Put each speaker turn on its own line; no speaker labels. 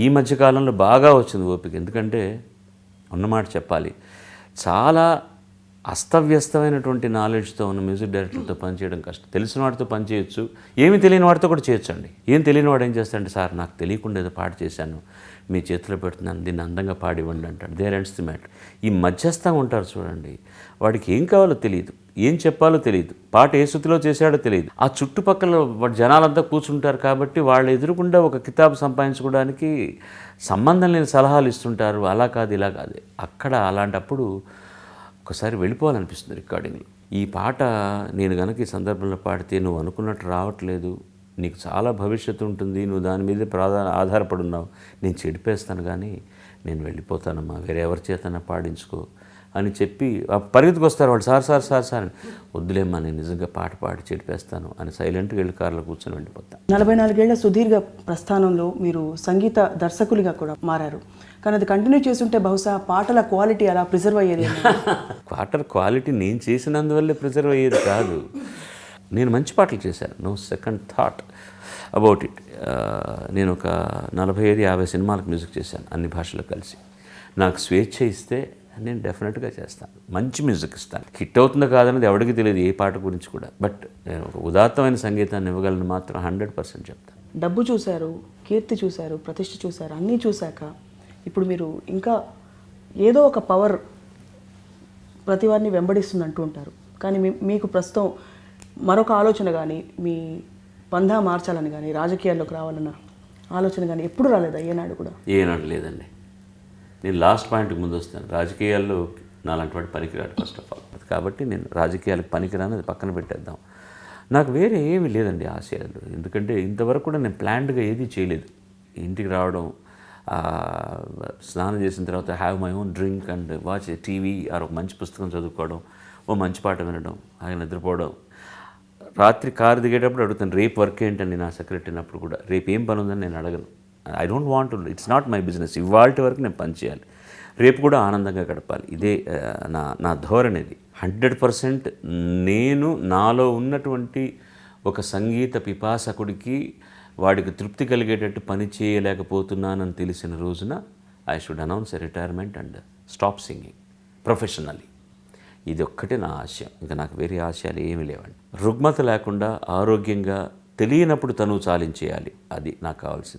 ఈ మధ్యకాలంలో బాగా వచ్చింది ఓపిక. ఎందుకంటే ఉన్నమాట చెప్పాలి, చాలా అస్తవ్యస్తమైనటువంటి నాలెడ్జ్తో ఉన్న మ్యూజిక్ డైరెక్టర్తో పనిచేయడం కష్టం. తెలిసిన వాడితో పనిచేయచ్చు, ఏమీ తెలియని వాడితో కూడా చేయొచ్చు అండి. ఏం తెలియని వాడు ఏం చేస్తాడంటే, సార్ నాకు తెలియకుండా ఏదో పాట చేశాను, మీ చేతిలో పెడుతున్నాను, దీన్ని అందంగా పాడివ్వండి అంటాడు. There ends the matter. ఈ మధ్యస్థంగా ఉంటారు చూడండి, వాడికి ఏం కావాలో తెలియదు, ఏం చెప్పాలో తెలియదు, పాట ఏ శృతిలో చేశాడో తెలియదు. ఆ చుట్టుపక్కల జనాలంతా కూర్చుంటారు కాబట్టి వాళ్ళు ఎదురుకుండా ఒక కితాబు సంపాదించుకోవడానికి సంబంధం లేని సలహాలు ఇస్తుంటారు. అలా కాదు ఇలా కాదు. అక్కడ అలాంటప్పుడు ఒకసారి వెళ్ళిపోవాలనిపిస్తుంది రికార్డింగ్లో. ఈ పాట నేను గనక ఈ సందర్భంలో పాడితే నువ్వు అనుకున్నట్టు రావట్లేదు, నీకు చాలా భవిష్యత్తు ఉంటుంది, నువ్వు దాని మీద ఆధారపడి ఉన్నావు, నేను చెడిపేస్తాను కానీ నేను వెళ్ళిపోతానమ్మా, వేరే ఎవరి చేతన్నా పాడించుకో అని చెప్పి పరిగెత్తుకు వస్తారు వాళ్ళు. సార్ సార్ సార్ సార్ వద్దులేమ్మా, నేను నిజంగా పాట పాడి చెడిపేస్తాను అని సైలెంట్గా వెళ్ళి కారులో కూర్చొని వెళ్ళిపోతాను. 44 ఏళ్ల సుదీర్ఘ ప్రస్థానంలో మీరు సంగీత దర్శకులుగా కూడా మారారు. కానీ అది కంటిన్యూ చేస్తుంటే బహుశా పాటల క్వాలిటీ అలా ప్రిజర్వ్ అయ్యేది. పాటల క్వాలిటీ నేను చేసినందువల్లే ప్రిజర్వ్ అయ్యేది కాదు. నేను మంచి పాటలు చేశాను, no second thought about it. నేను ఒక 45-50 సినిమాలకు మ్యూజిక్ చేశాను, అన్ని భాషలు కలిసి. నాకు స్వేచ్ఛ ఇస్తే నేను డెఫినెట్గా చేస్తాను, మంచి మ్యూజిక్ ఇస్తాను. హిట్ అవుతుందో కాదనేది ఎవరికి తెలియదు ఏ పాట గురించి కూడా. బట్ నేను ఒక ఉదాత్తమైన సంగీతాన్ని ఇవ్వగలను మాత్రం 100% చెప్తాను. డబ్బు చూశారు, కీర్తి చూశారు, ప్రతిష్ఠ చూశారు, అన్నీ చూశాక ఇప్పుడు మీరు ఇంకా ఏదో ఒక పవర్ ప్రతి వారిని వెంబడిస్తుంది అంటూ ఉంటారు. కానీ మీకు ప్రస్తుతం మరొక ఆలోచన కానీ, మీ పందా మార్చాలని కానీ, రాజకీయాల్లోకి రావాలన్న ఆలోచన కానీ ఎప్పుడు రాలేదా ఏనాడు కూడా? ఏనాడు లేదండి. నేను లాస్ట్ పాయింట్కి ముందు వస్తాను. రాజకీయాల్లో నాలాంటి వాడు పనికిరాడు ఫస్ట్ ఆఫ్ ఆల్. కాబట్టి నేను రాజకీయాలకు పనికిరాను, అది పక్కన పెట్టేద్దాం. నాకు వేరే ఏమీ లేదండి ఆశయాలు. ఎందుకంటే ఇంతవరకు కూడా నేను ప్లాన్డ్గా ఏదీ చేయలేదు. ఇంటికి రావడం, స్నానం చేసిన తర్వాత have my own drink and watch TV, or ఒక మంచి పుస్తకం చదువుకోవడం, ఓ మంచి పాట వినడం, ఆయన నిద్రపోవడం. రాత్రి కారు దిగేటప్పుడు అడుగుతాను, రేపు వర్క్ ఏంటండి నా సెక్రటరీ అప్పుడు కూడా, రేపు ఏం పని ఉందని నేను అడగను. I don't want to, it's not my business. ఇవాళ వరకు నేను పని చేయాలి, రేపు కూడా ఆనందంగా గడపాలి. ఇదే నా ధోరణిది. 100% నేను నాలో ఉన్నటువంటి ఒక సంగీత పిపాసకుడికి వాడికి తృప్తి కలిగేటట్టు పని చేయలేకపోతున్నానని తెలిసిన రోజున I should announce a retirement and stop singing professionally. ఇది ఒక్కటే నా ఆశయం, ఇంకా నాకు వేరే ఆశయాలు ఏమీ లేవండి. రుగ్మత లేకుండా ఆరోగ్యంగా తెలియనప్పుడు తను చాలించేయాలి, అది నాకు కావాల్సింది.